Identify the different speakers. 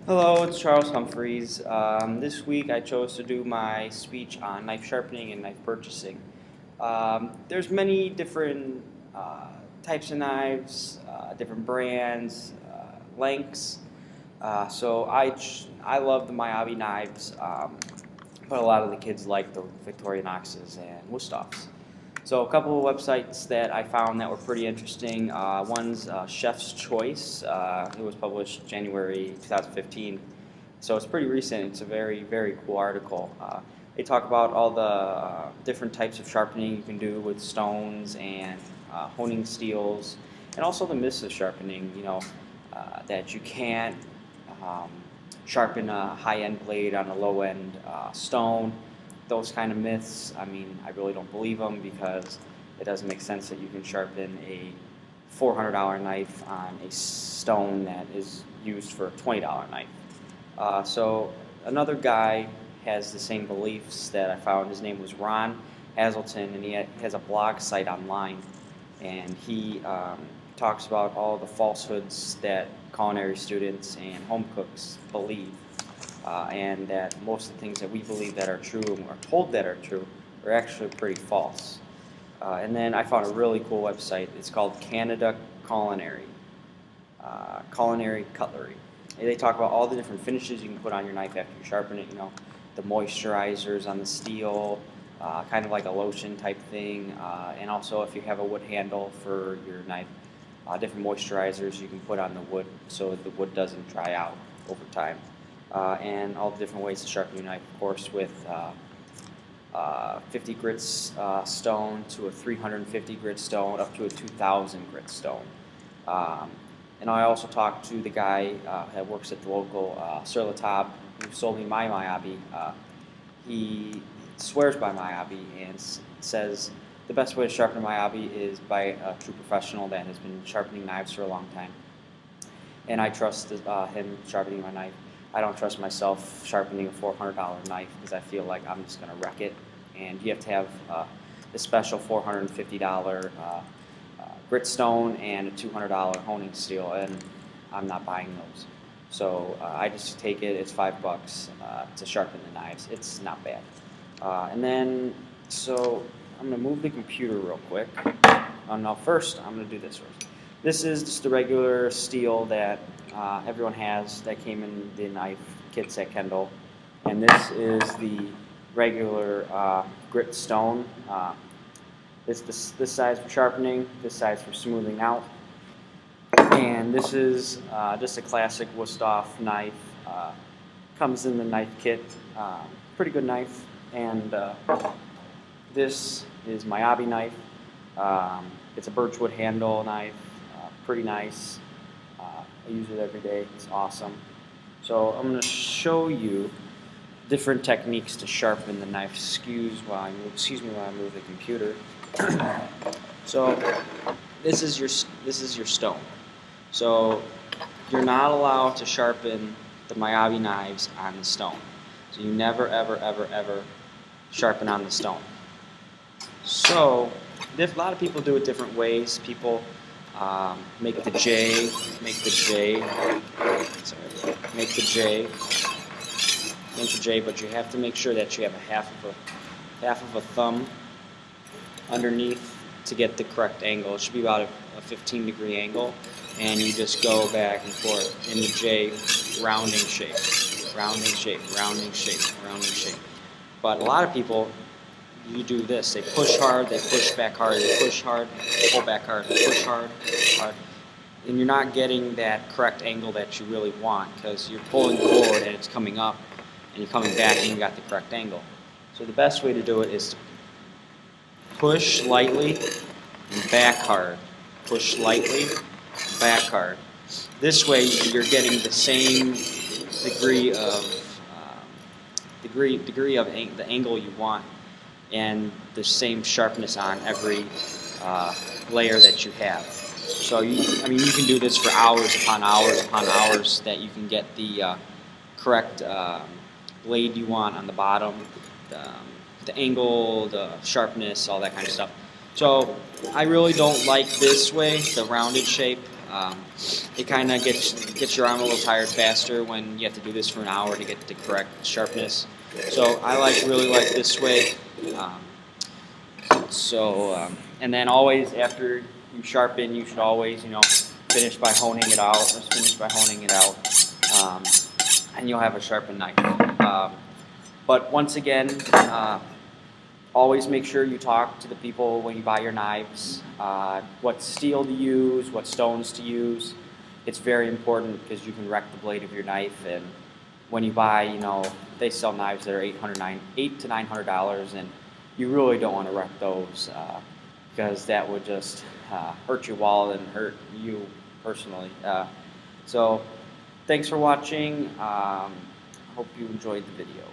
Speaker 1: Hello, it's Charles Humphreys. This week I chose to do my speech on knife sharpening and knife purchasing. There's many different types of knives, different brands, lengths. I love the Miyabi knives, but a lot of the kids like the Victorinoxes and Wusthoffs. So a couple of websites that I found that were pretty interesting. One's Chef's Choice. It was published January 2015. So it's pretty recent. It's a very, very cool article. They talk about all the different types of sharpening you can do with stones and honing steels, and also the myths of sharpening, that you can't um, sharpen a high-end blade on a low-end stone. Those kind of myths, I mean, I really don't believe them because it doesn't make sense that you can sharpen a $400 knife on a stone that is used for a $20 knife. So another guy has the same beliefs that I found. His name was Ron Hazelton, and he has a blog site online, and he talks about all the falsehoods that culinary students and home cooks believe, and that most of the things that we believe that are true and are told that are true are actually pretty false. And then I found a really cool website. It's called Canada Culinary, Culinary Cutlery. And they talk about all the different finishes you can put on your knife after you sharpen it. The moisturizers on the steel, kind of like a lotion type thing, and also if you have a wood handle for your knife, different moisturizers you can put on the wood so the wood doesn't dry out over time, and all the different ways to sharpen your knife, of course, with 50 grits stone to a 350 grit stone up to a 2,000 grit stone. And I also talked to the guy that works at the local Sur La Table who sold me my Miyabi. He swears by Miyabi and says the best way to sharpen a Miyabi is by a true professional that has been sharpening knives for a long time. And I trust him sharpening my knife. I don't trust myself sharpening a $400 knife because I feel like I'm just going to wreck it. And you have to have the special $450 grit stone and a $200 honing steel, and I'm not buying those. So I just take it. It's $5 to sharpen the knives. It's not bad. So I'm going to move the computer real quick. No, first I'm going to do this first. This is just the regular steel that everyone has that came in the knife kits at Kendall. And this is the regular grit stone. This size for sharpening, this size for smoothing out. And this is just a classic Wusthof knife. Comes in the knife kit. Pretty good knife. And this is my Miyabi knife. It's a birchwood handle knife. Pretty nice. I use it every day. It's awesome. So I'm going to show you different techniques to sharpen the knife. Excuse me while I move the computer. So this is your stone. So you're not allowed to sharpen the Miyabi knives on the stone. So you never, ever, ever, ever sharpen on the stone. So a lot of people do it different ways. People make the J, but you have to make sure that you have a half of a thumb underneath to get the correct angle. It should be about a 15-degree angle, and you just go back and forth in the J, rounding shape. But a lot of people, you do this. They push hard, they push back hard, they push hard, pull back hard, they push hard, hard. And you're not getting that correct angle that you really want because you're pulling forward and it's coming up, and you're coming back and you got the correct angle. So the best way to do it is to push lightly and back hard. Push lightly, back hard. This way you're getting the same degree of the angle you want and the same sharpness on every layer that you have. So you can do this for hours upon hours that you can get the correct blade you want on the bottom, the angle, the sharpness, all that kind of stuff. So I really don't like this way, the rounded shape. It kind of gets your arm a little tired faster when you have to do this for an hour to get the correct sharpness. So I really like this way. Um, and then always after you sharpen, you should always, finish by honing it out. Just finish by honing it out, and you'll have a sharpened knife. But once again, always make sure you talk to the people when you buy your knives, what steel to use, what stones to use. It's very important because you can wreck the blade of your knife. And when you buy, they sell knives that are $800 to $900, and you really don't want to wreck those because that would just hurt your wallet and hurt you personally. So thanks for watching. Hope you enjoyed the video.